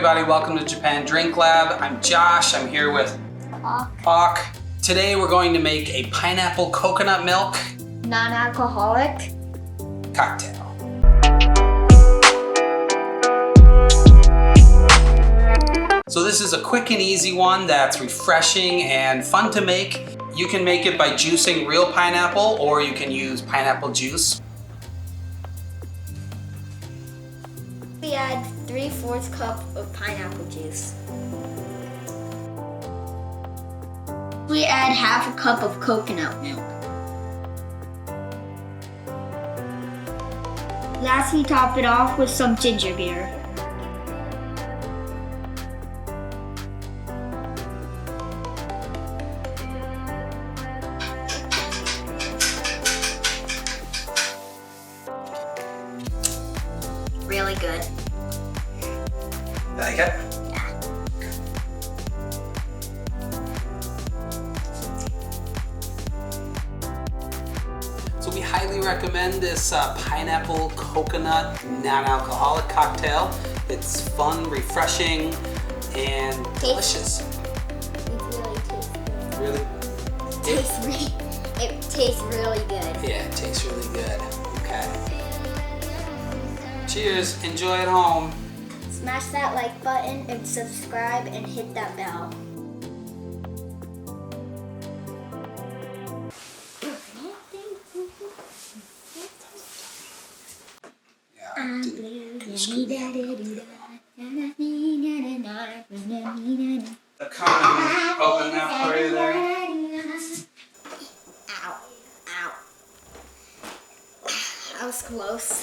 everybody, welcome to Japan Drink Lab. I'm Josh, I'm here with Hawk. Today we're going to make a pineapple coconut milk non-alcoholic cocktail. So this is a quick and easy one that's refreshing and fun to make. You can make it by juicing real pineapple or you can use pineapple juice. We add 3/4 cup of pineapple juice. We add 1/2 cup of coconut milk. Last, we top it off with some ginger beer. Really good. Like it? Yeah. So we highly recommend this pineapple coconut non-alcoholic cocktail. It's fun, refreshing, and delicious. It tastes really good. Yeah, it tastes really good. Okay. Cheers. Enjoy at home. Smash that like button and subscribe and hit that bell. Come and open that for you there.